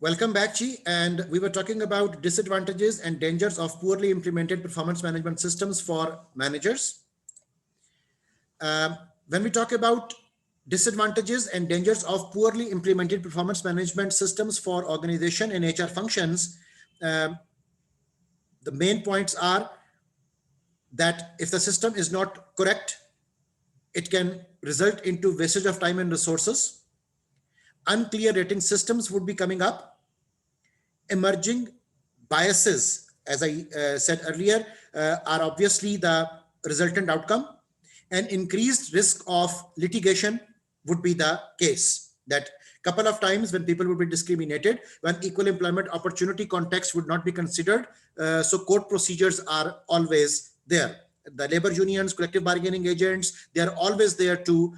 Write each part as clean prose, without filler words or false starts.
Welcome back, Chi. And we were talking about disadvantages and dangers of poorly implemented performance management systems for managers. When we talk about disadvantages and dangers of poorly implemented performance management systems for organization and HR functions, the main points are that if the system is not correct, it can result into wastage of time and resources. Unclear rating systems would be coming up. Emerging biases, as I said earlier, are obviously the resultant outcome, and increased risk of litigation would be the case. That couple of times when people would be discriminated, when equal employment opportunity context would not be considered, so court procedures are always there. The labor unions, collective bargaining agents, they are always there to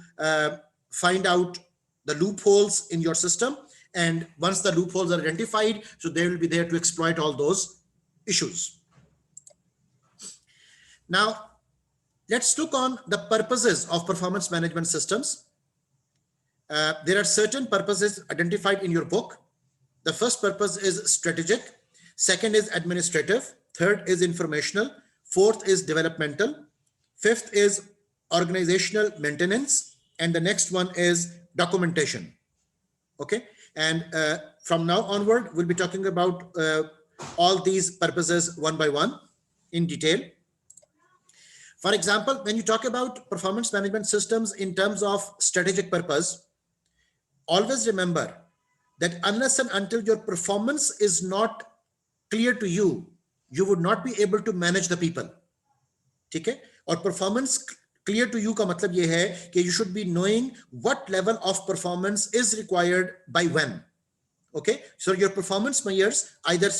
find out the loopholes in your system. And once the loopholes are identified, so they will be there to exploit all those issues. Now, let's look on the purposes of performance management systems. There are certain purposes identified in your book. The first purpose is strategic. Second is administrative. Third is informational. Fourth is developmental. Fifth is organizational maintenance. And the next one is documentation. Okay. And from now onward, we'll be talking about all these purposes one by one in detail. For example, when you talk about performance management systems in terms of strategic purpose, always remember that unless and until your performance is not clear to you, you would not be able to manage the people. Okay? Or performance clear to you ka matlab ye hai कि you should be knowing what level of performance is required by when. Okay, so your performance measures, either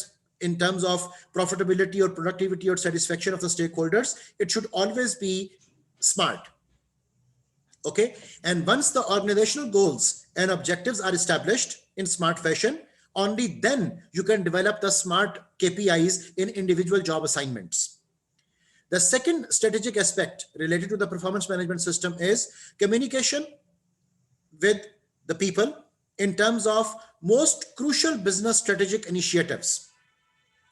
in terms of profitability or productivity or satisfaction of the stakeholders, it should always be smart. Okay, and once the organizational goals and objectives are established in smart fashion, only then you can develop the smart KPIs in individual job assignments. The second strategic aspect related to the performance management system is communication with the people in terms of most crucial business strategic initiatives.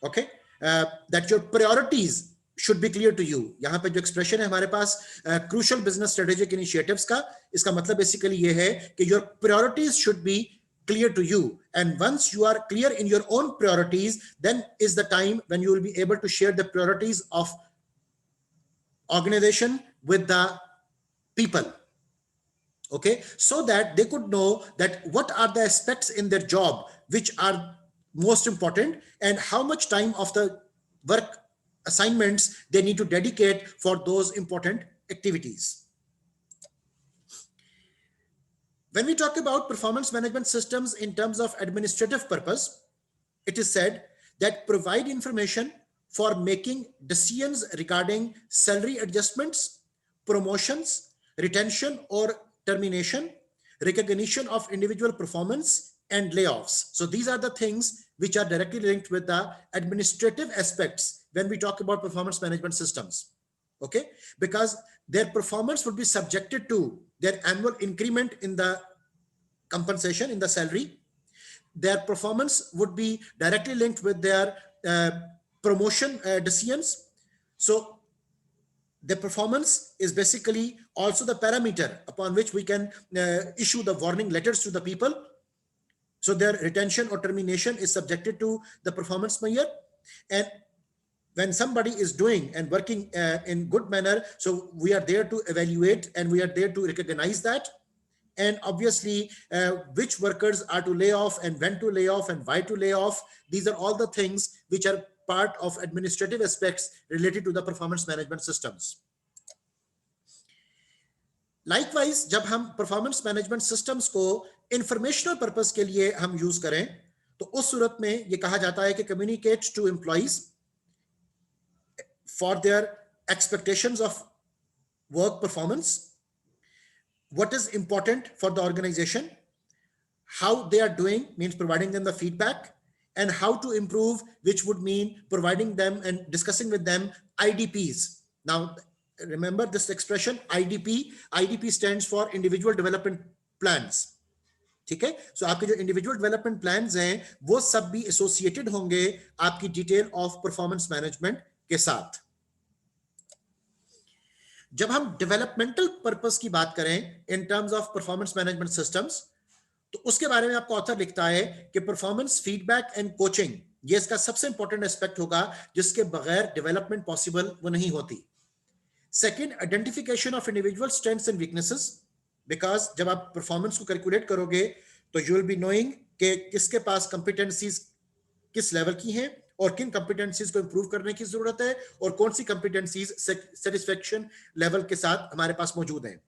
Okay, that your priorities should be clear to you. यहाँ पे जो expression है हमारे पास crucial business strategic initiatives का, इसका मतलब basically ये है कि your priorities should be clear to you. And once you are clear in your own priorities, then is the time when you will be able to share the priorities of organization with the people. Okay, so that they could know that what are the aspects in their job which are most important and how much time of the work assignments they need to dedicate for those important activities. When we talk about performance management systems in terms of administrative purpose, it is said that provide information for making decisions regarding salary adjustments, promotions, retention or termination, recognition of individual performance, and layoffs. So these are the things which are directly linked with the administrative aspects when we talk about performance management systems. Okay, because their performance would be subjected to their annual increment in the compensation, in the salary. Their performance would be directly linked with their promotion decisions. So the performance is basically also the parameter upon which we can issue the warning letters to the people. So their retention or termination is subjected to the performance measure. And when somebody is doing and working in good manner, so we are there to evaluate and we are there to recognize that. And obviously, which workers are to lay off and when to lay off and why to lay off. These are all the things which are part of administrative aspects related to the performance management systems. Likewise, जब हम performance management systems को informational purpose के लिए हम use करें, तो उस सूरत में ये कहा जाता है कि communicate to employees for their expectations of work performance, what is important for the organization, how they are doing, means providing them the feedback, and how to improve, which would mean providing them and discussing with them IDPs. Now, remember this expression IDP. IDP stands for individual development plans. ठीक है। सो आपके जो individual development plans हैं वो सब भी associated होंगे आपकी डिटेल ऑफ परफॉर्मेंस मैनेजमेंट के साथ। जब हम डेवलपमेंटल पर्पस की बात करें in terms of performance management systems, तो उसके बारे में आपको ऑथर लिखता है कि परफॉर्मेंस फीडबैक एंड कोचिंग ये इसका सबसे इंपॉर्टेंट एस्पेक्ट होगा, जिसके बगैर डेवलपमेंट पॉसिबल वो नहीं होती। Second, identification of individual strengths and weaknesses, because जब आप परफॉर्मेंस को कैलकुलेट करोगे तो यू विल बी नोइंग कि किसके पास कंपिटेंसीज किस लेवल की हैं और किन कंपिटेंसीज को इंप्रूव करने की जरूरत है और कौन सी कंपिटेंसीज सेटिस्फेक्शन लेवल के साथ हमारे पास मौजूद हैं।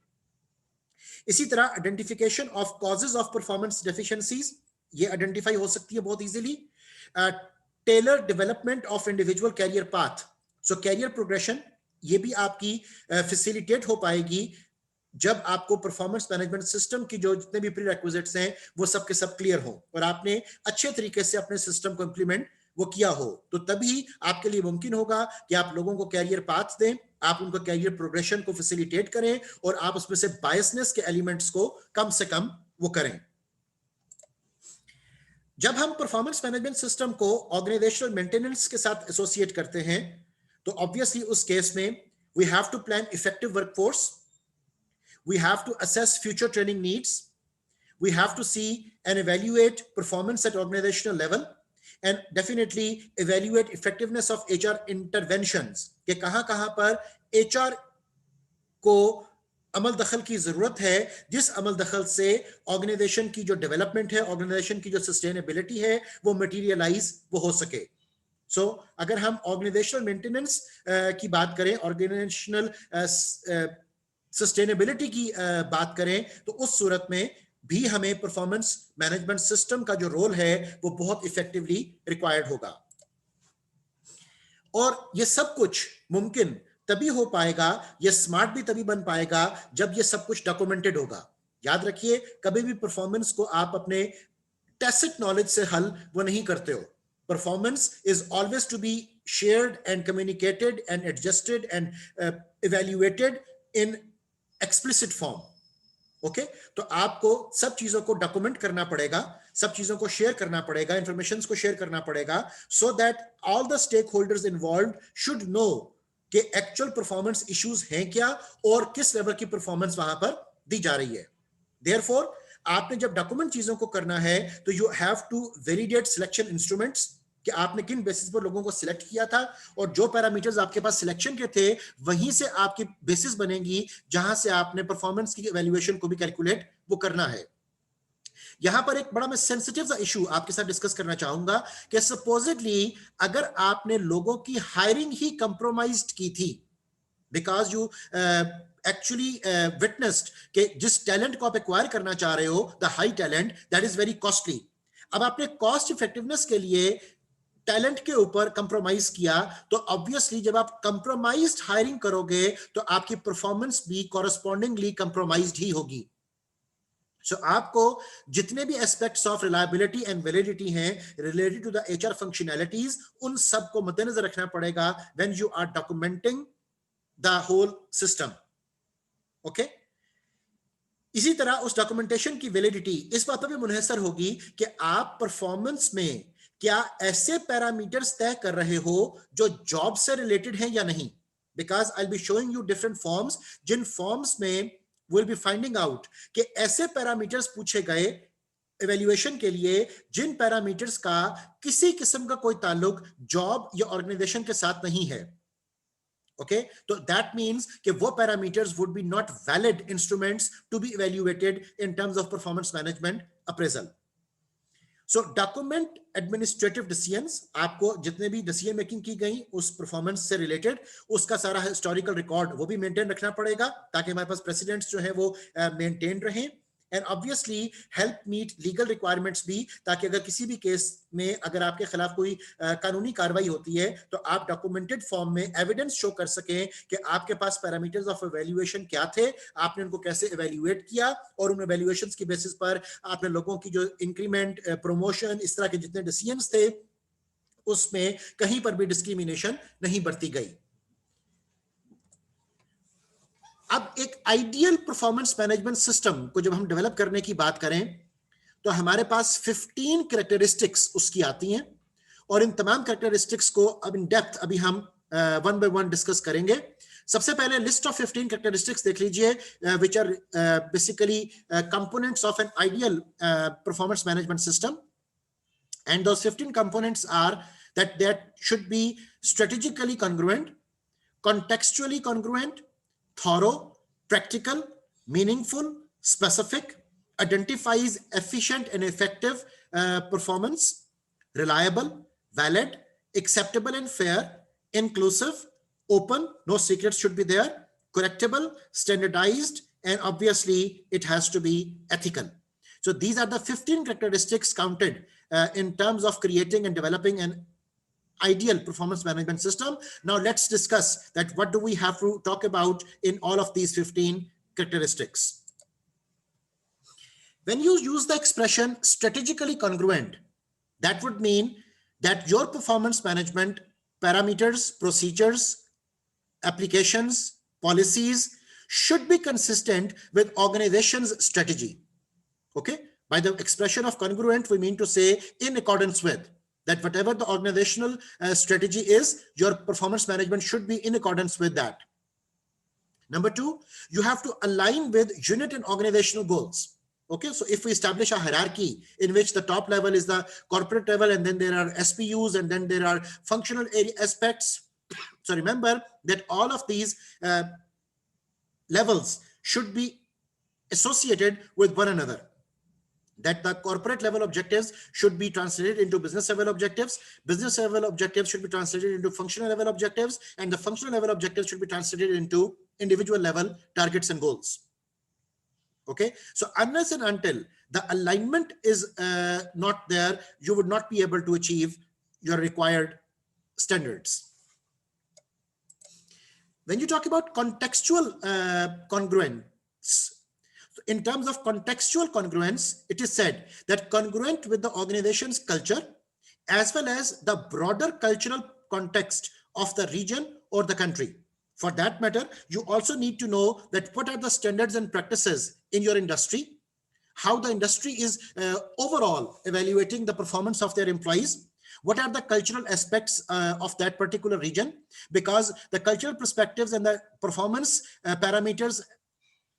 इसी तरह identification of causes of performance deficiencies, ये आइडेंटिफाई हो सकती है बहुत easily. Tailor development of individual career path, so career progression ये भी आपकी फैसिलिटेट हो पाएगी जब आपको परफॉर्मेंस मैनेजमेंट सिस्टम की जो जितने भी प्रीरेक्विजिट्स हैं वो सब के सब क्लियर हो और आपने अच्छे तरीके से अपने सिस्टम को इंप्लीमेंट वो किया हो, तो तभी आपके लिए मुमकिन होगा कि आप लोगों को कैरियर पाथ दें, आप उनको कैरियर प्रोग्रेशन को फैसिलिटेट करें और आप उसमें से बायसनेस के एलिमेंट्स को कम से कम वो करें। जब हम परफॉर्मेंस मैनेजमेंट सिस्टम को ऑर्गेनाइजेशनल मेंटेनेंस के साथ एसोसिएट करते हैं तो ऑब्वियसली उस केस में we have to plan effective workforce, we have to assess future training needs, we have to see and evaluate performance at organizational level, and definitely evaluate effectiveness of HR interventions कि कहां पर HR को अमल दखल की जरूरत है, जिस अमल दखल से ऑर्गेनाइजेशन की जो डेवलपमेंट है, ऑर्गेनाइजेशन की जो सस्टेनेबिलिटी है वो मटीरियलाइज वो हो सके। सो अगर हम ऑर्गेनाइजेशनल मेंटेनेंस की बात करें, ऑर्गेनाइजेशनल सस्टेनेबिलिटी की बात करें तो उस सूरत में भी हमें परफॉर्मेंस मैनेजमेंट सिस्टम का जो रोल है वो बहुत इफेक्टिवली रिक्वायर्ड होगा। और ये सब कुछ मुमकिन तभी हो पाएगा, ये स्मार्ट भी तभी बन पाएगा जब ये सब कुछ डॉक्यूमेंटेड होगा। याद रखिए, कभी भी परफॉर्मेंस को आप अपने टैसिट नॉलेज से हल वो नहीं करते हो। Performance is always to be shared and communicated and adjusted and evaluated in explicit form. Okay, तो आपको सब चीजों को डॉक्यूमेंट करना पड़ेगा, सब चीजों को शेयर करना पड़ेगा, इंफॉर्मेशन को शेयर करना पड़ेगा, so that all the stakeholders involve should know कि एक्चुअल परफॉर्मेंस इश्यूज हैं क्या और किस लेवल की परफॉर्मेंस वहां पर दी जा रही है। देयरफॉर आपने जब डॉक्यूमेंट चीजों को करना है तो you have to validate selection instruments कि आपने किन बेसिस पर लोगों को सिलेक्ट किया था और जो पैरामीटर्स आपके पास सिलेक्शन के थे वहीं से आपकी बेसिस बनेगी जहां से आपने परफॉर्मेंस की इवैल्यूएशन को भी कैलकुलेट वो करना है। यहां पर एक बड़ा मैं सेंसिटिव सा इशू आपके साथ डिस्कस करना चाहूंगा कि सपोजिटली अगर आपने लोगों की हायरिंग ही कंप्रोमाइज्ड की थी बिकॉज यू एक्चुअली विटनेस्ड कि जिस टैलेंट को आप एक्वायर करना चाह रहे हो, the high talent, that is very costly. अब आपने कॉस्ट इफेक्टिवनेस के लिए टैलेंट के ऊपर कंप्रोमाइज किया तो ऑब्वियसली जब आप कंप्रोमाइज्ड हायरिंग करोगे तो आपकी परफॉर्मेंस भी कॉरस्पॉन्डिंगली कंप्रोमाइज्ड ही होगी। सो आपको जितने भी aspects of reliability and validity हैं related to the HR functionalities, उन सब को मद्देनजर रखना पड़ेगा when you are documenting the whole system. Okay, इसी तरह उस डॉक्यूमेंटेशन की वैलिडिटी इस बात पर भी मुनहसर होगी कि आप परफॉर्मेंस में क्या ऐसे पैरामीटर्स तय कर रहे हो जो जॉब से रिलेटेड हैं या नहीं। Because I will be showing you different forms, जिन फॉर्म्स में विल बी फाइंडिंग आउट कि ऐसे पैरामीटर्स पूछे गए इवैल्यूएशन के लिए जिन पैरामीटर्स का किसी किस्म का कोई ताल्लुक जॉब या ऑर्गेनाइजेशन के साथ नहीं है। Okay, so that means कि वो parameters would be not valid instruments to be evaluated in terms of performance management appraisal. So document administrative decisions, आपको जितने भी डिसीजन मेकिंग की गई उस परफॉर्मेंस से रिलेटेड उसका सारा हिस्टोरिकल रिकॉर्ड वो भी मेंटेन रखना पड़ेगा ताकि हमारे पास प्रेसिडेंट्स जो है वो मेंटेन रहें। And obviously help meet legal requirements भी, ताकि अगर किसी भी केस में अगर आपके खिलाफ कोई कानूनी कार्रवाई होती है तो आप डॉक्यूमेंटेड फॉर्म में एविडेंस शो कर सकें कि आपके पास पैरामीटर्स ऑफ इवैल्यूएशन क्या थे, आपने उनको कैसे इवैल्यूएट किया और उन इवैल्यूएशंस की बेसिस पर आपने लोगों की जो इंक्रीमेंट, प्रमोशन, इस तरह के जितने डिसीजंस थे उसमें कहीं पर भी डिस्क्रिमिनेशन नहीं बरती गई। अब एक आइडियल परफॉर्मेंस मैनेजमेंट सिस्टम को जब हम डेवलप करने की बात करें तो हमारे पास 15 कैरेक्टरिस्टिक्स उसकी आती हैं, और इन तमाम कैरेक्टरिस्टिक्स को अब इन डेप्थ अभी हम वन बाय वन डिस्कस करेंगे। सबसे पहले लिस्ट ऑफ 15 कैरेक्टरिस्टिक्स देख लीजिए, which are basically components of an ideal performance management system, and those 15 components are that should be strategically congruent, contextually congruent, thorough, practical, meaningful, specific, identifies efficient and effective performance, reliable, valid, acceptable and fair, inclusive, open, no secrets should be there, correctable, standardized, and obviously it has to be ethical. So these are the 15 characteristics counted in terms of creating and developing an ideal performance management system. Now let's discuss that what do we have to talk about in all of these 15 characteristics. When you use the expression strategically congruent, that would mean that your performance management parameters, procedures, applications, policies should be consistent with organization's strategy. Okay, by the expression of congruent, we mean to say in accordance with, that whatever the organizational strategy is, your performance management should be in accordance with that. Number two, you have to align with unit and organizational goals. Okay, so if we establish a hierarchy in which the top level is the corporate level, and then there are SPUs, and then there are functional area aspects. So remember that all of these levels should be associated with one another, that the corporate level objectives should be translated into business level objectives, business level objectives should be translated into functional level objectives, and the functional level objectives should be translated into individual level targets and goals. Okay, so unless and until the alignment is not there, you would not be able to achieve your required standards. When you talk about contextual congruence, in terms of contextual congruence, it is said that congruent with the organization's culture as well as the broader cultural context of the region or the country. For that matter, you also need to know that what are the standards and practices in your industry, how the industry is overall evaluating the performance of their employees, what are the cultural aspects of that particular region, because the cultural perspectives and the performance parameters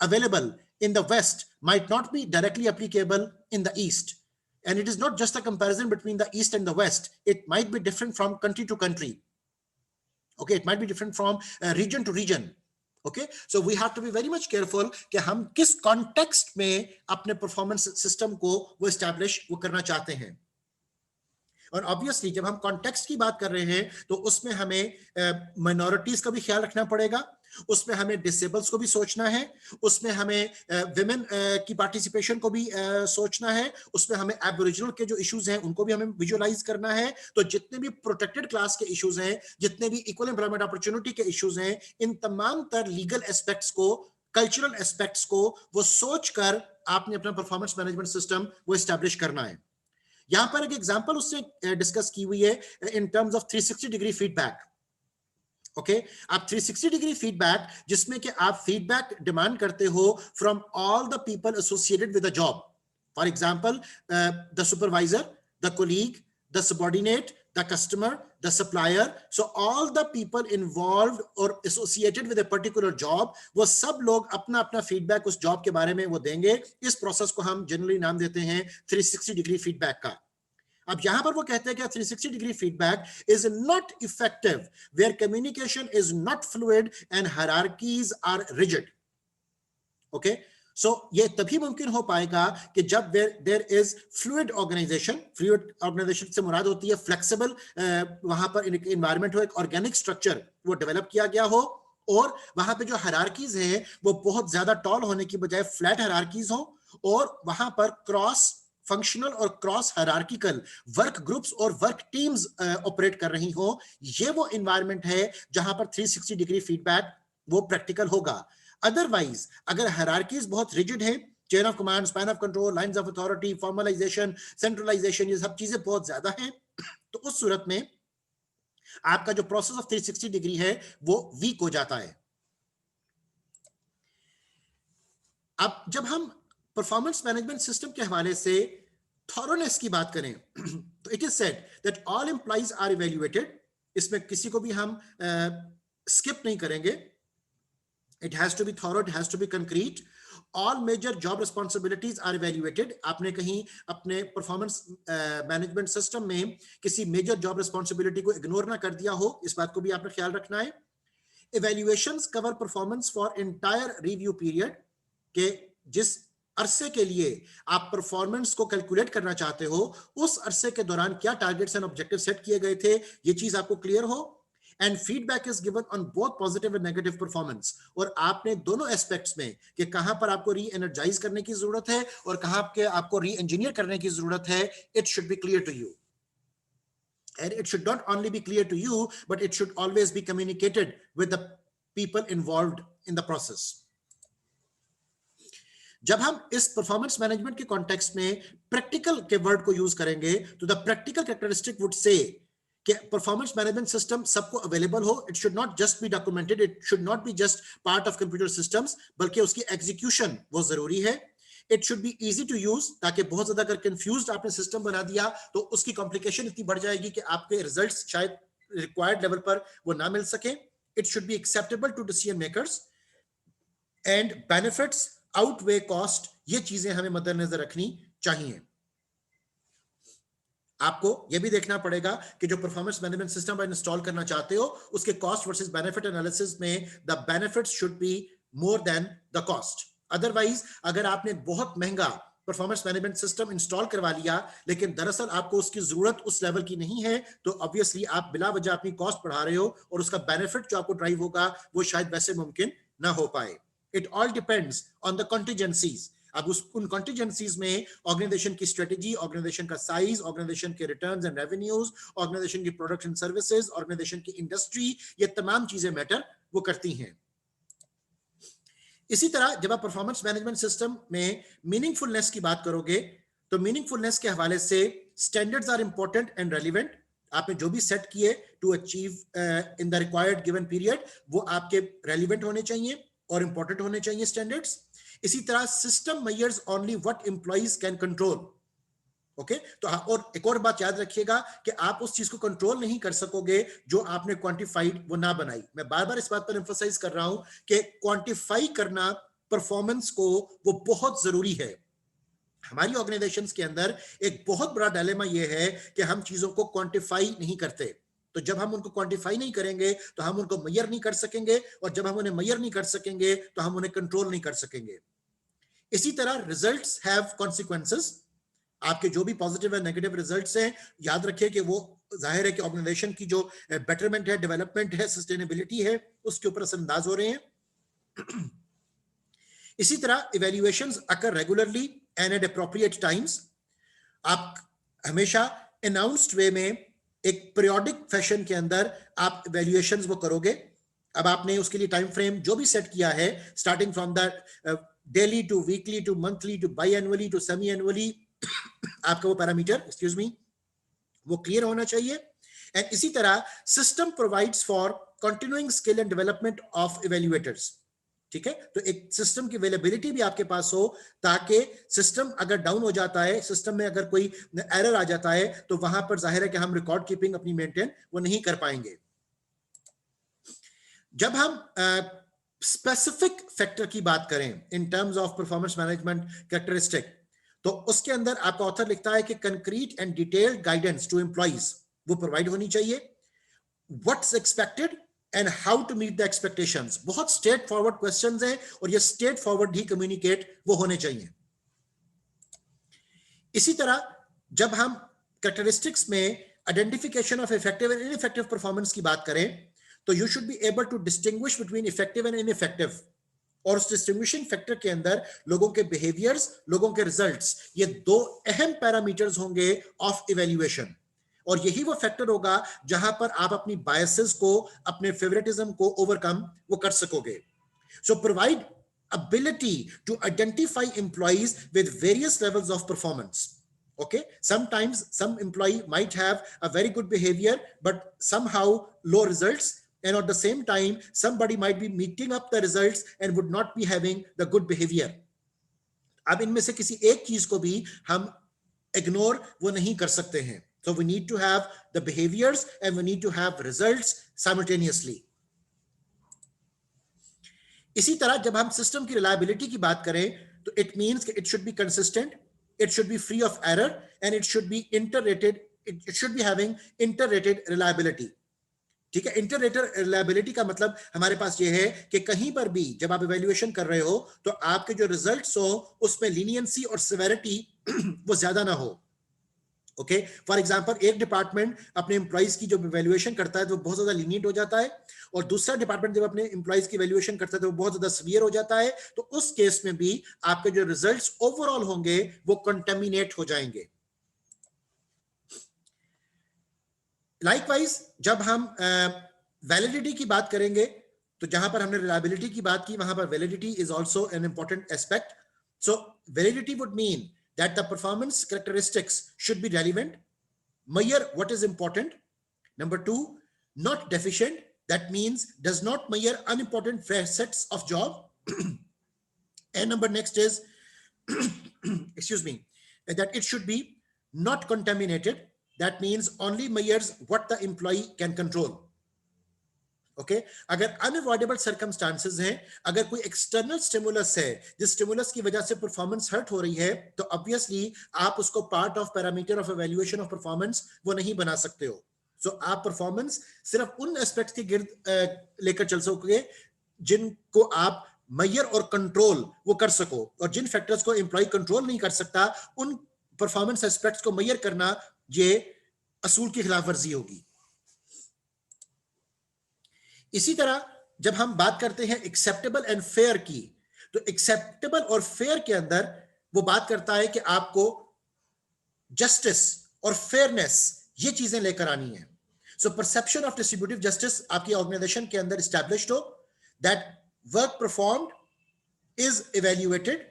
available in the West might not be directly applicable in the East. And it is not just a comparison between the East and the West. It might be different from country to country. Okay, it might be different from region to region. Okay, so we have to be very much careful कि हम किस context में अपने performance system को वो establish वो करना चाहते हैं. और ऑब्वियसली जब हम कॉन्टेक्स्ट की बात कर रहे हैं तो उसमें हमें माइनॉरिटीज का भी ख्याल रखना पड़ेगा, उसमें हमें डिसेबल्स को भी सोचना है, उसमें हमें विमेन की पार्टिसिपेशन को भी सोचना है, उसमें हमें एबोरिजिनल के जो इश्यूज हैं उनको भी हमें विजुअलाइज करना है. तो जितने भी प्रोटेक्टेड क्लास के इश्यूज हैं, जितने भी इक्वल एम्प्लॉयमेंट अपॉर्चुनिटी के इश्यूज हैं, इन तमाम तर लीगल एस्पेक्ट्स को, कल्चरल एस्पेक्ट्स को वो सोचकर आपने अपना परफॉर्मेंस मैनेजमेंट सिस्टम वो एस्टैब्लिश करना है. यहां पर एक एग्जांपल उससे डिस्कस की हुई है इन terms of 360 degree feedback. Okay, आप 360 डिग्री फीडबैक जिसमें कि आप फीडबैक डिमांड करते हो from all the people associated with the job. For example the supervisor, the colleague, the subordinate, the customer, the supplier, so all the people involved or associated with a particular job, वो सब लोग अपना अपना feedback उस job के बारे में वो देंगे. इस प्रोसेस को हम जनरली नाम देते हैं 360 डिग्री फीडबैक का. अब यहां पर वो कहते हैं कि 360 degree feedback is not effective where communication is not fluid and hierarchies are rigid. Okay, so ये तभी मुमकिन हो पाएगा कि जब there is fluid organization. Fluid organization से मुराद होती है फ्लेक्सिबल, वहां पर इन्वायरमेंट हो, एक ऑर्गेनिक स्ट्रक्चर वो डेवलप किया गया हो, और वहां पे जो हायरार्कीज हैं वो बहुत ज्यादा टॉल होने की बजाय फ्लैट हायरार्कीज हो, और वहां पर क्रॉस फंक्शनल और क्रॉस हायरार्किकल वर्क ग्रुप्स और वर्क टीम्स ऑपरेट कर रही हो. ये वो इन्वायरमेंट है जहां पर 360 डिग्री फीडबैक वो प्रैक्टिकल होगा. अदरवाइज अगर हायरार्कीज बहुत रिजिड है, chain of command, span of control, lines of authority, formalisation, centralisation, ये सब चीजें बहुत ज्यादा हैं, तो उस सूरत में आपका जो प्रोसेस ऑफ 360 डिग्री है वो वीक हो जाता है. अब जब हम परफॉर्मेंस मैनेजमेंट सिस्टम के हवाले से थॉरोनेस की बात करें तो it is said that all employees are evaluated, इसमें किसी को भी हम स्किप नहीं करेंगे. It has to be thorough, it has to be concrete. All major job responsibilities are evaluated. आपने कहीं अपने परफॉर्मेंस मैनेजमेंट सिस्टम में किसी मेजर जॉब रिस्पॉन्सिबिलिटी को इग्नोर ना कर दिया हो, इस बात को भी आपने ख्याल रखना है. Evaluations cover performance for entire review period, के जिस अरसे के लिए आप परफॉर्मेंस को कैलकुलेट करना चाहते हो उस अरसे के दौरान क्या टारगेट्स एंड ऑब्जेक्टिव सेट किए गए थे, ये चीज आपको क्लियर हो. And feedback is given on both positive and negative performance, और आपने दोनों एस्पेक्ट्स में कि कहां पर आपको री एनर्जाइज करने की जरूरत है और कहां पे आपको री इंजीनियर करने की जरूरत है, it should be clear to you. And it should not only be clear to you, but it should always be communicated with the people involved in the process. जब हम इस परफॉर्मेंस मैनेजमेंट के context में practical के word को use करेंगे तो the practical characteristic would say कि परफॉर्मेंस मैनेजमेंट सिस्टम सबको अवेलेबल हो. It should not just be documented, it should not be just part of computer systems, बल्कि उसकी एग्जीक्यूशन वो जरूरी है. It should be easy to use, ताकि बहुत ज्यादा अगर कंफ्यूज्ड आपने सिस्टम बना दिया तो उसकी कॉम्प्लिकेशन इतनी बढ़ जाएगी कि आपके रिजल्ट्स शायद रिक्वायर्ड लेवल पर वो ना मिल सके. It should be acceptable to decision makers and benefits outweigh cost, ये चीजें हमें मद्देनजर रखनी चाहिए. आपको यह भी देखना पड़ेगा कि जो परफॉर्मेंस मैनेजमेंट सिस्टम आप इंस्टॉल करना चाहते हो उसके कॉस्ट वर्सेस बेनिफिट एनालिसिस में the benefits should be more than the cost. Otherwise अगर आपने बहुत महंगा परफॉर्मेंस मैनेजमेंट सिस्टम इंस्टॉल करवा लिया लेकिन दरअसल आपको उसकी जरूरत उस लेवल की नहीं है, तो ऑब्वियसली आप बिला वजह अपनी कॉस्ट बढ़ा रहे हो और उसका बेनिफिट जो आपको ड्राइव होगा वो शायद वैसे मुमकिन ना हो पाए. It all depends on the contingencies. अब उन कॉन्टिजेंसीज में ऑर्गेनाइजेशन की स्ट्रेटेजी, ऑर्गेनाइजेशन का साइज, ऑर्गेनाइजेशन के रिटर्न्स एंड रेवेन्यूज, ऑर्गेनाइजेशन की प्रोडक्ट्स एंड सर्विसेज, ऑर्गेनाइजेशन की इंडस्ट्री, ये तमाम चीजें मैटर वो करती हैं. इसी तरह जब आप परफॉर्मेंस मैनेजमेंट सिस्टम में मीनिंगफुलनेस की बात करोगे तो मीनिंगफुलनेस के हवाले से standards are important and relevant. आपने जो भी सेट किए to achieve in the required given period वो आपके रेलिवेंट होने चाहिए और इंपॉर्टेंट होने चाहिए स्टैंडर्ड्स. इसी तरह system measures only what employees can control. Okay, तो और एक और बात याद रखिएगा कि आप उस चीज को कंट्रोल नहीं कर सकोगे जो आपने क्वांटिफाइड वो ना बनाई. मैं बार बार इस बात पर एम्फसाइज कर रहा हूं कि क्वांटिफाई करना परफॉर्मेंस को वो बहुत जरूरी है. हमारी ऑर्गेनाइजेशंस के अंदर एक बहुत बड़ा डायलेमा ये है कि हम चीजों को क्वांटिफाई नहीं करते. तो जब हम उनको क्वांटिफाई नहीं करेंगे तो हम उनको मेजर नहीं कर सकेंगे, और जब हम उन्हें मेजर नहीं कर सकेंगे तो हम उन्हें कंट्रोल नहीं कर सकेंगे. इसी तरह रिजल्ट्स हैव कॉन्सिक्वेंसेस. आपके जो भी पॉजिटिव एंड नेगेटिव रिजल्ट्स हैं, याद रखिए कि वो जाहिर है कि ऑर्गेनाइजेशन की जो बेटरमेंट है, डेवलपमेंट है, सस्टेनेबिलिटी है, उसके ऊपर असरअंदाज हो रहे हैं. इसी तरह evaluations occur regularly and at appropriate times. आप हमेशा अनाउंस्ड वे में एक पीरियोडिक फैशन के अंदर आप इवैल्यूएशंस वो करोगे. अब आपने उसके लिए टाइम फ्रेम जो भी सेट किया है, starting from the daily to weekly to monthly to biannually to semi annually, आपका वो पैरामीटर वो क्लियर होना चाहिए. एंड इसी तरह system provides for continuing skill and development of evaluators. ठीक है, तो एक सिस्टम की अवेलेबिलिटी भी आपके पास हो ताकि सिस्टम अगर डाउन हो जाता है, सिस्टम में अगर कोई एरर आ जाता है तो वहां पर जाहिर है कि हम रिकॉर्ड कीपिंग अपनी मेंटेन वो नहीं कर पाएंगे. जब हम स्पेसिफिक फैक्टर की बात करें in terms of performance management characteristic, तो उसके अंदर आपका ऑथर लिखता है कि concrete and detailed guidance to employees वो प्रोवाइड होनी चाहिए. What's expected and how to meet the expectations. बहुत स्ट्रेट फॉरवर्ड क्वेश्चंस हैं और ये स्ट्रेट फॉरवर्ड ही कम्युनिकेट वो होने चाहिए. इसी तरह जब हम कैरेक्टरिस्टिक्स में identification of effective and ineffective performance की बात करें तो you should be able to distinguish between effective and ineffective. और उस डिस्टिंग्विशिंग फैक्टर के अंदर लोगों के बिहेवियर्स, लोगों के रिजल्ट्स, ये दो अहम पैरामीटर्स होंगे ऑफ इवैल्यूएशन. और यही वो फैक्टर होगा जहां पर आप अपनी बायसेस को, अपने फेवरेटिज्म को ओवरकम वो कर सकोगे. सो provide ability to identify employees with various levels of performance. Okay, sometimes some employee might have a very good behavior but somehow low results, and at the same time somebody might be meeting up the results and would not be having the good behavior. अब इनमें से किसी एक चीज को भी हम ignore वो नहीं कर सकते हैं. So we need to have the behaviors and we need to have results simultaneously. इसी तरह जब हम सिस्टम की रिलायबिलिटी की बात करें तो इट मींस कि it should be consistent, it should be free of error and it should be interrated, it should be having interrated reliability. ठीक है, इंटररेटेड रिलायबिलिटी का मतलब हमारे पास ये है कि कहीं पर भी जब आप इवैल्यूएशन कर रहे हो तो आपके जो रिजल्ट्स हो उसमें लीनियंसी और सिवेरिटी वो ज्यादा ना हो. ओके, फॉर एग्जांपल एक डिपार्टमेंट अपने एम्प्लॉइज की जो इवैल्यूएशन करता है तो बहुत ज्यादा लीनियंट हो जाता है और दूसरा डिपार्टमेंट जब अपने एम्प्लॉइज की इवैल्यूएशन करता है तो बहुत ज्यादा सीवियर हो जाता है. तो उस केस में भी आपके जो रिजल्ट्स ओवरऑल होंगे वो कंटेमिनेट हो जाएंगे. लाइकवाइज जब हम वैलिडिटी की बात करेंगे तो जहां पर हमने रिलायबिलिटी की बात की वहां पर validity is also an important aspect. So validity would mean that the performance characteristics should be relevant, measure what is important. Number 2, not deficient, that means does not measure unimportant facets of job. And number next is excuse me, that it should be not contaminated, that means only measures what the employee can control. Okay, अगर unavoidable circumstances हैं, अगर कोई external stimulus है जिस stimulus की वजह से performance hurt हो रही है तो ऑब्वियसली आप उसको part of parameter of evaluation of performance वो नहीं बना सकते हो. सो आप परफॉर्मेंस सिर्फ उन एस्पेक्ट्स के गिर्द लेकर चल सकोगे जिनको आप मेजर और कंट्रोल वो कर सको, और जिन फैक्टर्स को एम्प्लॉय कंट्रोल नहीं कर सकता उन परफॉर्मेंस एस्पेक्ट्स को मेजर करना ये असूल की खिलाफ वर्जी होगी. इसी तरह जब हम बात करते हैं एक्सेप्टेबल एंड फेयर की, तो एक्सेप्टेबल और फेयर के अंदर वो बात करता है कि आपको जस्टिस और फेयरनेस ये चीजें लेकर आनी है. So perception of distributive justice आपकी ऑर्गेनाइजेशन के अंदर एस्टैब्लिश्ड हो, that work performed is evaluated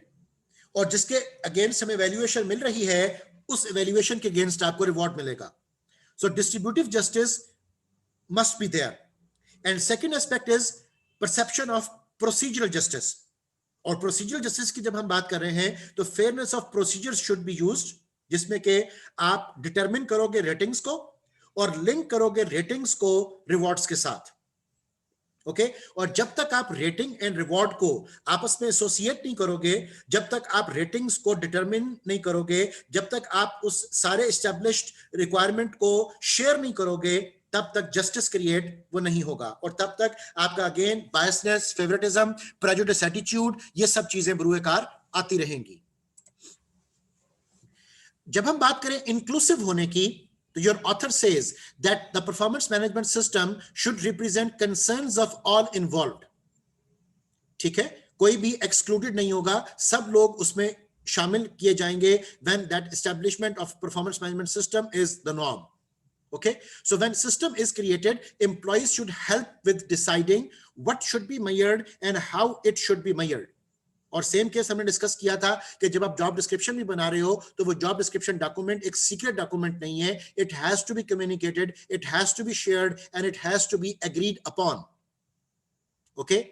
और जिसके अगेंस्ट हमें इवैल्यूएशन मिल रही है उस इवैल्यूएशन के अगेंस्ट आपको रिवॉर्ड मिलेगा. So distributive justice must be there. And second aspect is perception of procedural justice. और procedural justice की जब हम बात कर रहे हैं तो fairness of procedures should be used, जिसमें के आप determine करोगे ratings को और link करोगे ratings को rewards के साथ. ओके, और जब तक आप रेटिंग एंड रिवॉर्ड को आपस में एसोसिएट नहीं करोगे, जब तक आप रेटिंग्स को डिटरमिन नहीं करोगे, जब तक आप उस सारे एस्टैब्लिश्ड रिक्वायरमेंट को शेयर नहीं करोगे, तब तक जस्टिस क्रिएट वो नहीं होगा और तब तक आपका again biasness, favouritism, prejudice attitude ये सब चीजें बरूएकार आती रहेंगी. जब हम बात करें इंक्लूसिव होने की तो your author says that the performance management system should represent concerns of all involved. ठीक है, कोई भी excluded नहीं होगा, सब लोग उसमें शामिल किए जाएंगे when that establishment of performance management system is the norm. Okay, so when system is created, employees should help with deciding what should be measured and how it should be measured. और same case हमने discuss किया था कि जब आप job description भी बना रहे हो तो वो जॉब डिस्क्रिप्शन डॉक्यूमेंट एक सीक्रेट डॉक्यूमेंट नहीं है. It has to be communicated, it has to be shared and it has to be agreed upon. Okay,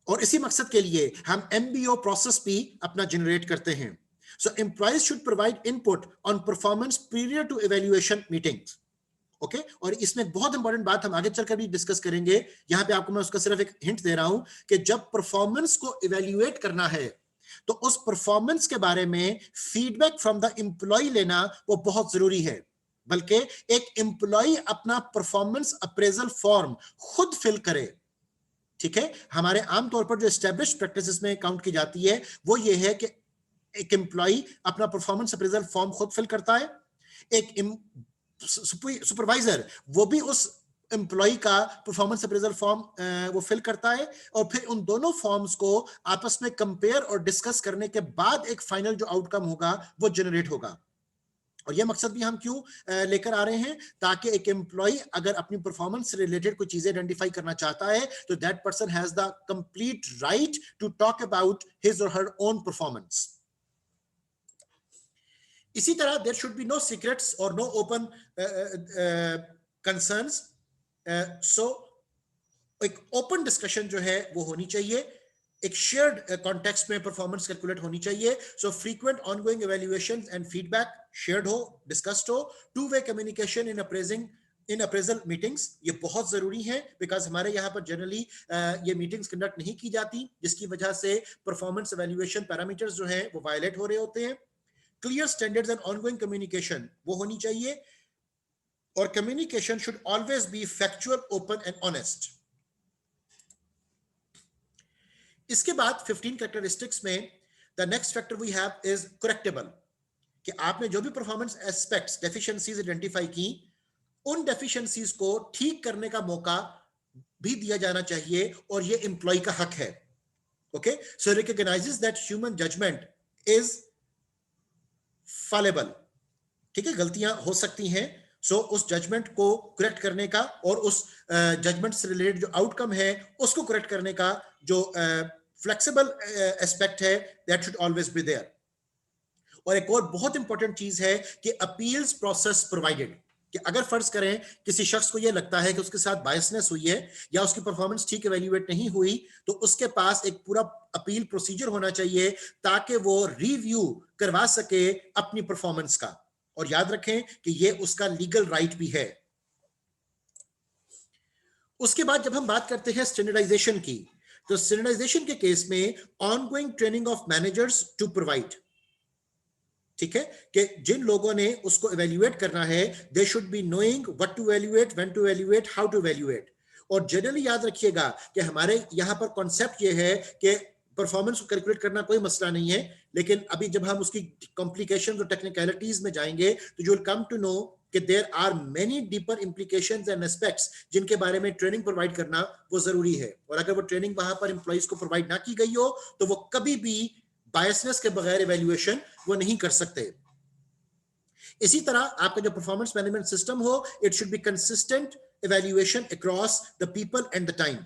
और इसी मकसद के लिए हम MBO प्रोसेस भी अपना जनरेट करते हैं. So employees should provide input on performance prior to evaluation meetings. Okay, और इसमें बहुत इंपॉर्टेंट बात हम आगे चलकर भी डिस्कस करेंगे. यहां पे आपको मैं उसका सिर्फ एक हिंट दे रहा हूं कि जब परफॉर्मेंस को इवैल्यूएट करना है तो उस परफॉर्मेंस के बारे में फीडबैक फ्रॉम द एम्प्लॉय लेना वो बहुत जरूरी है. बल्कि एक एम्प्लॉय अपना परफॉर्मेंस अप्रेजल फॉर्म खुद फिल करे. ठीक है, हमारे आमतौर पर जो एस्टैब्लिश्ड प्रैक्टिस में काउंट की जाती है वो ये है कि एक एम्प्लॉय अपना परफॉर्मेंस अप्रेजल फॉर्म खुद फिल करता है, एक सुपरवाइजर वो भी उस एम्प्लॉय का परफॉर्मेंस अप्रेजल फॉर्म वो फिल करता है और फिर उन दोनों फॉर्म्स को आपस में कंपेयर और डिस्कस करने के बाद एक फाइनल जो आउटकम होगा वो जनरेट होगा. और ये मकसद भी हम क्यों लेकर आ रहे हैं, ताकि एक एम्प्लॉय अगर अपनी परफॉर्मेंस से रिलेटेड कोई चीजें आइडेंटिफाई करना चाहता है तो that person has the complete right to talk about his और हर ओन परफॉर्मेंस. इसी तरह there should be no secrets और नो ओपन कंसर्न्स. सो एक ओपन डिस्कशन जो है वो होनी चाहिए. एक शेयर्ड कॉन्टेक्स्ट में परफॉर्मेंस कैलकुलेट होनी चाहिए. So frequent ongoing evaluation and feedback shared हो, डिस्कस्ड हो. Two way communication in appraisal meetings, ये बहुत जरूरी है बिकॉज हमारे यहाँ पर जनरली ये मीटिंग्स कंडक्ट नहीं की जाती, जिसकी वजह से परफॉर्मेंस इवैल्यूएशन पैरामीटर्स जो हैं वो वायलेट हो रहे होते हैं. Clear standards and ongoing communication वो होनी चाहिए, और communication should always be factual, open and honest. इसके बाद 15 कैरेक्टरिस्टिक्स में the next factor we have is correctable, कि आपने जो भी परफॉर्मेंस एस्पेक्ट्स डेफिशिएंसीज आइडेंटिफाई की, उन डेफिशिएंसीज को ठीक करने का मौका भी दिया जाना चाहिए, और ये एम्प्लॉय का हक है. Okay, so recognises that human judgement is fallible. ठीक है, गलतियां हो सकती हैं, सो उस जजमेंट को करेक्ट करने का और उस जजमेंट से रिलेटेड जो आउटकम है उसको करेक्ट करने का जो फ्लेक्सिबल एस्पेक्ट है, that should always be there. और एक और बहुत इंपॉर्टेंट चीज है कि अपील्स प्रोसेस प्रोवाइडेड, कि अगर फर्ज करें किसी शख्स को यह लगता है कि उसके साथ बायसनेस हुई है या उसकी परफॉर्मेंस ठीक इवैल्यूएट नहीं हुई, तो उसके पास एक पूरा अपील प्रोसीजर होना चाहिए ताकि वो रिव्यू करवा सके अपनी परफॉर्मेंस का. और याद रखें कि ये उसका लीगल राइट भी है. उसके बाद जब हम बात करते हैं स्टैंडर्डाइजेशन की, तो स्टैंडर्डाइजेशन के केस में ongoing training of managers to provide. ठीक है, कि जिन लोगों ने उसको इवैल्यूएट करना है, they should be knowing what to evaluate, when to evaluate, how to evaluate. और जनरली याद रखिएगा कि हमारे यहां पर कॉन्सेप्ट ये है कि परफॉर्मेंस को कैलकुलेट करना कोई मसला नहीं है, लेकिन अभी जब हम उसकी कॉम्प्लिकेशंस और टेक्निकलिटीज में जाएंगे तो you will come to know कि there are many deeper implications and aspects जिनके बारे में ट्रेनिंग प्रोवाइड करना वो जरूरी है. और अगर वो ट्रेनिंग वहां पर एम्प्लॉइज को प्रोवाइड ना की गई हो तो वो कभी भी बायसनेस के बगैर इवैल्यूएशन वो नहीं कर सकते. इसी तरह आपका जो परफॉर्मेंस मैनेजमेंट सिस्टम हो, it should be consistent evaluation across the people and the time.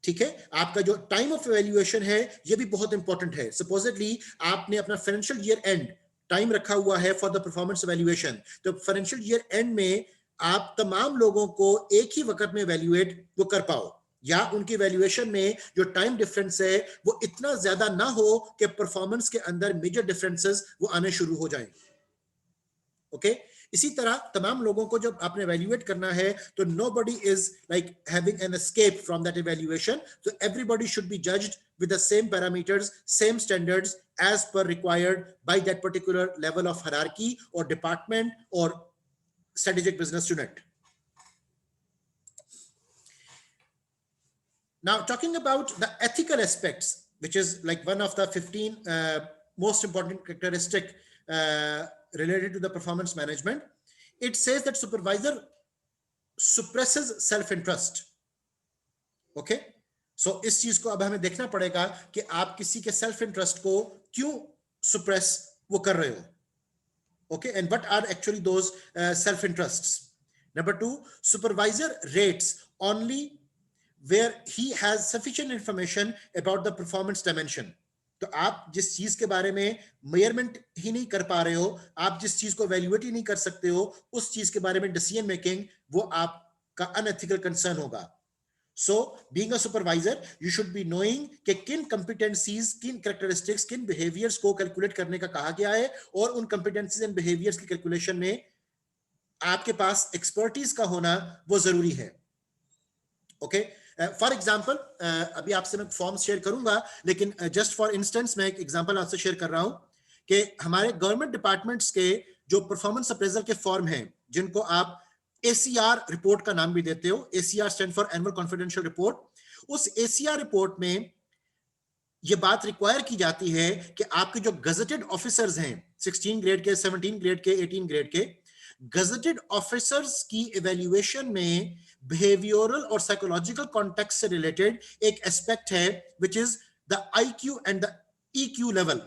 ठीक है, आपका जो टाइम ऑफ इवैल्यूएशन है ये भी बहुत इंपॉर्टेंट है. सपोजिटली आपने अपना फाइनेंशियल ईयर एंड टाइम रखा हुआ है फॉर द परफॉर्मेंस इवैल्यूएशन, तो फाइनेंशियल ईयर एंड में आप तमाम लोगों को एक ही वक्त में इवैल्यूएट वो कर पाओ, या उनकी वैल्यूएशन में जो टाइम डिफरेंस है वो इतना ज्यादा ना हो कि परफॉर्मेंस के अंदर मेजर डिफरेंसेस वो आने शुरू हो जाएं. ओके, इसी तरह तमाम लोगों को जब आपने इवैल्यूएट करना है तो nobody is like having an escape from that evaluation. So everybody should be judged with the same parameters, same standards as per required by that particular level of hierarchy or department or strategic business unit. Now, talking about the ethical aspects, which is like one of the 15 most important characteristic related to the performance management, it says that supervisor suppresses self-interest. Okay, so इस चीज को अब हमें देखना पड़ेगा कि आप किसी के सेल्फ इंटरेस्ट को क्यों suppress वो कर रहे हो. Okay, and what are actually those self-interests? Number 2, supervisor rates only where he has sufficient information about the performance dimension. तो आप जिस चीज के बारे में मेजरमेंट ही नहीं कर पा रहे हो, आप जिस चीज को इवैल्यूएट ही नहीं कर सकते हो, उस चीज के बारे में डिसीजन मेकिंग वो आपका अनएथिकल कंसर्न होगा. So, being a supervisor, you should be knowing कि किन competencies, किन characteristics, किन behaviors को calculate करने का कहा गया है, और उन competencies and behaviors की calculation में आपके पास expertise का होना वो जरूरी है. Okay, for example, अभी आपसे मैं फॉर्म शेयर करूंगा, लेकिन just for instance मैं एक एग्जांपल आपसे शेयर कर रहा हूं कि हमारे गवर्नमेंट डिपार्टमेंट्स के जो परफॉर्मेंस अप्रेजल के फॉर्म हैं, जिनको आप ACR रिपोर्ट का नाम भी देते हो, ACR stand for annual confidential report. उस ACR रिपोर्ट में यह बात रिक्वायर की जाती है कि आपके जो गजेटेड ऑफिसर्स हैं, 16 ग्रेड के, 17 ग्रेड के, 18 ग्रेड के गजेटेड ऑफिसर्स की इवैल्यूएशन में बिहेवियरल और साइकोलॉजिकल कॉन्टेक्स्ट से रिलेटेड एक एस्पेक्ट है, which is the IQ and the EQ level.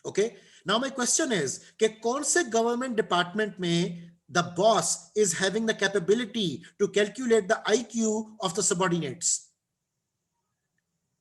Okay, now my question is कि कौन से गवर्नमेंट डिपार्टमेंट में the boss is having the capability to calculate the IQ of the subordinates.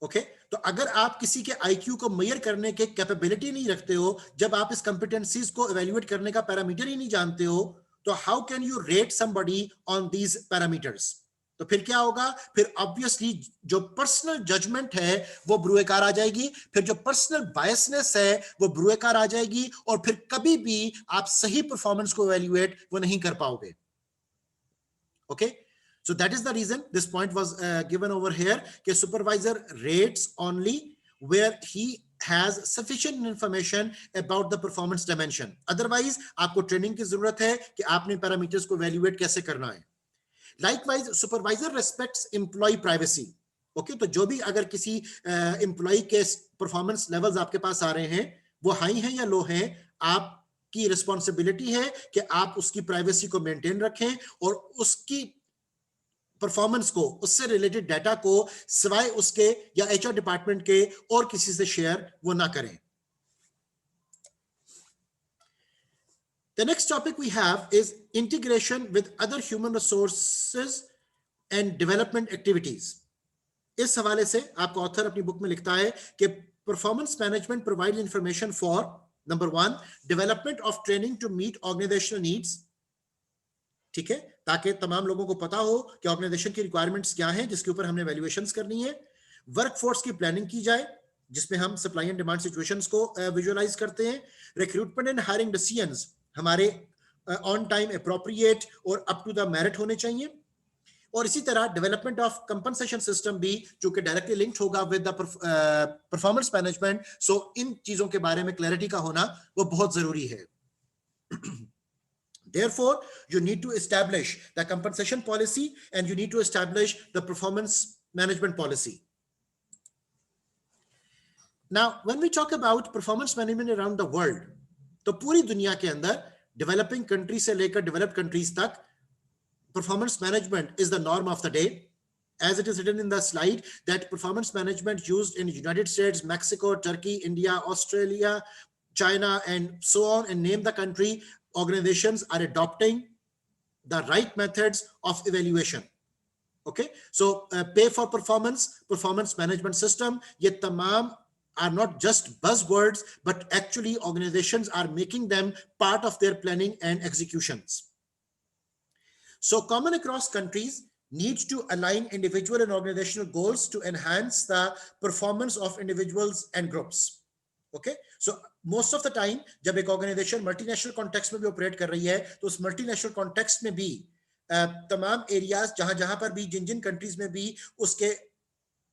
Okay, तो अगर आप किसी के IQ को मेजर करने के कैपेबिलिटी नहीं रखते हो, जब आप इस कंपिटेंसीज को इवैल्यूएट करने का पैरामीटर ही नहीं जानते हो, तो how can you rate somebody on these parameters? तो फिर क्या होगा, फिर ऑब्वियसली जो पर्सनल जजमेंट है वो ब्रुएकार आ जाएगी, फिर जो पर्सनल बायसनेस है वो ब्रुएकार आ जाएगी, और फिर कभी भी आप सही परफॉर्मेंस को एवेल्युएट वो नहीं कर पाओगे. Okay, so that is the reason this point was given over here कि supervisor rates only where he has sufficient information about the performance dimension. Otherwise आपको ट्रेनिंग की जरूरत है कि आपने पैरामीटर्स को evaluate कैसे करना है. Likewise, supervisor respects employee privacy. Okay, तो जो भी अगर किसी एम्प्लॉय के परफॉर्मेंस लेवल्स आपके पास आ रहे हैं वो हाई हैं या लो हैं, आपकी रिस्पॉन्सिबिलिटी है कि आप उसकी प्राइवेसी को मेंटेन रखें और उसकी परफॉर्मेंस को, उससे रिलेटेड डाटा को सिवाय उसके या एचआर डिपार्टमेंट के और किसी से शेयर वो ना करें. The next topic we have is integration with other human resources and development activities. इस हवाले से आपका ऑथर अपनी बुक में लिखता है कि performance management provide information for number 1 development of training to meet organisational needs. ठीक है, ताकि तमाम लोगों को पता हो कि ऑर्गेनाइजेशन की रिक्वायरमेंट्स क्या हैं जिसके ऊपर हमने वैल्यूएशंस करनी है. वर्कफोर्स की प्लानिंग की जाए जिसमें हम सप्लाई एंड डिमांड सिचुएशंस को विजुअलाइज करते हैं. रिक्रूटमेंट एंड हायरिंग डिसीजंस हमारे ऑन टाइम, अप्रोप्रिएट और अप टू द मेरिट होने चाहिए. और इसी तरह डेवलपमेंट ऑफ कंपनसेशन सिस्टम भी जो कि डायरेक्टली लिंक्ड होगा विद द परफॉर्मेंस मैनेजमेंट. सो इन चीजों के बारे में क्लैरिटी का होना वो बहुत जरूरी है. Therefore, you need to establish the compensation policy and you need to establish the performance management policy. Now, when we talk about performance management around the world, तो पूरी दुनिया के अंदर developing countries से लेकर developed countries तक performance management is the norm of the day. As it is written in the slide, that performance management used in United States, Mexico, Turkey, India, Australia, China, and so on, and name the country, organizations are adopting the right methods of evaluation. Okay, so pay for performance, performance management system, ye tamam are not just buzzwords, but actually organizations are making them part of their planning and executions. So common across countries needs to align individual and organizational goals to enhance the performance of individuals and groups. Okay, so most of the time जब एक organisation multinational context में भी operate कर रही है तो उस multinational context में भी तमाम एरियाज जहां पर भी जिन कंट्रीज में भी उसके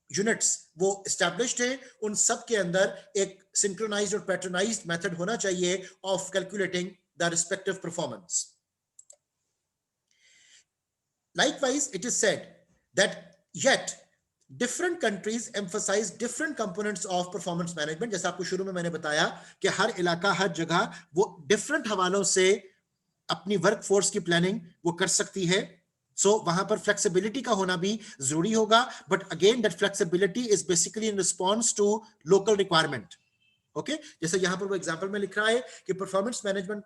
यूनिट्स वो एस्टैब्लिश्ड हैं, उन सब के अंदर एक सिंक्रोनाइज्ड और पैटर्नाइज्ड मेथड होना चाहिए of calculating the respective performance. Likewise, it is said that yet different countries emphasize different components of performance management. जैसा आपको शुरू में मैंने बताया कि हर इलाका, हर जगह वो डिफरेंट हवालों से अपनी वर्कफोर्स की प्लानिंग वो कर सकती है. सो वहां पर फ्लेक्सिबिलिटी का होना भी जरूरी होगा, but again that flexibility is basically in response to local requirement. Okay, जैसे यहां पर वो एग्जांपल में लिख रहा है कि performance management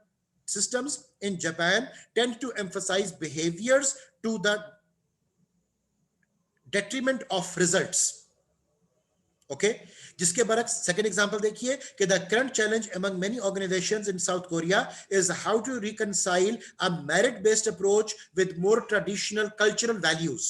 systems in Japan tend to emphasize behaviors to the detriment of results. Okay, जिसके बरक्स सेकंड एग्जांपल देखिए कि the current challenge among many organizations in South Korea is how to reconcile a merit based approach with more traditional cultural values.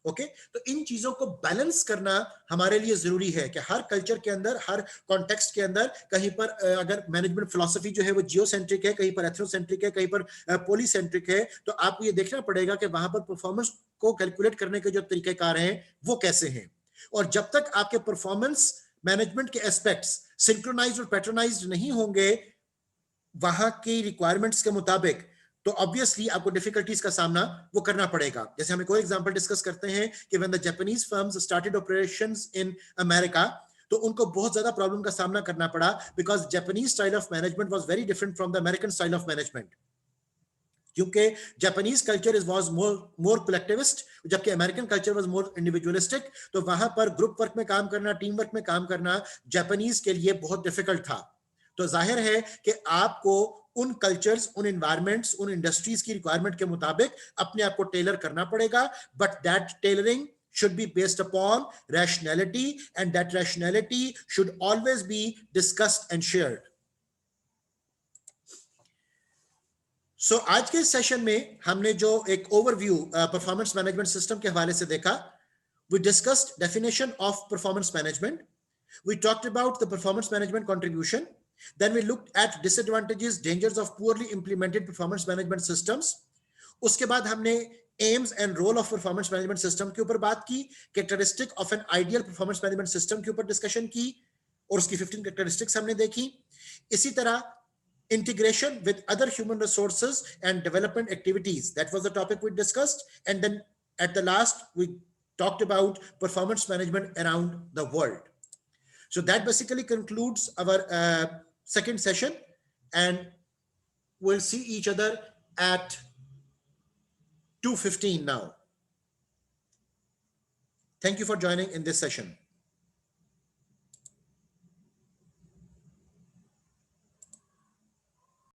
Okay, तो इन चीजों को balance करना हमारे लिए जरूरी है कि हर कल्चर के अंदर, हर कॉन्टेक्स्ट के अंदर, कहीं पर अगर मैनेजमेंट फिलॉसफी जो है वो जियोसेंट्रिक है, कहीं पर एथनोसेंट्रिक है, कहीं पर पॉलीसेंट्रिक है, तो आपको ये देखना पड़ेगा कि वहां पर परफॉर्मेंस को कैलकुलेट करने के जो तरीकेकार हैं वो कैसे हैं. और जब तक आपके परफॉर्मेंस मैनेजमेंट के एस्पेक्ट्स सिंक्रोनाइज्ड और पैटर्नाइज्ड नहीं होंगे वहां की रिक्वायरमेंट्स के मुताबिक, तो ऑब्वियसली आपको डिफिकल्टीज का सामना वो करना पड़ेगा. जैसे हम एक और एग्जांपल डिस्कस करते हैं कि when the Japanese firms started operations in America, तो उनको बहुत ज्यादा प्रॉब्लम का सामना करना पड़ा because Japanese style of management was very different from the American style of management. क्योंकि Japanese culture is was more collectivist, जबकि American culture was more individualistic. तो वहां पर ग्रुप वर्क में काम करना, टीम वर्क में काम करना जापानीज के लिए बहुत डिफिकल्ट था. तो जाहिर है कि आपको उन कल्चर्स, उन एनवायरमेंट्स, उन इंडस्ट्रीज की रिक्वायरमेंट के मुताबिक अपने आप को टेलर करना पड़ेगा, but that tailoring should be based upon rationality, and that rationality should always be discussed and shared. सो आज के सेशन में हमने जो एक ओवरव्यू परफॉर्मेंस मैनेजमेंट सिस्टम के हवाले से देखा, we discussed definition of performance management, we talked about the performance management contribution, then we looked at disadvantages, dangers of poorly implemented performance management systems. उसके बाद हमने aims and role of performance management system के ऊपर बात की, characteristic of an ideal performance management system के ऊपर discussion की और उसकी 15 कैरेक्टरिस्टिक्स हमने देखी. इसी तरह integration with other human resources and development activities, that was the topic we discussed. And then at the last we talked about performance management around the world. So that basically concludes our second session, and we'll see each other at 2:15 now. Thank you for joining in this session.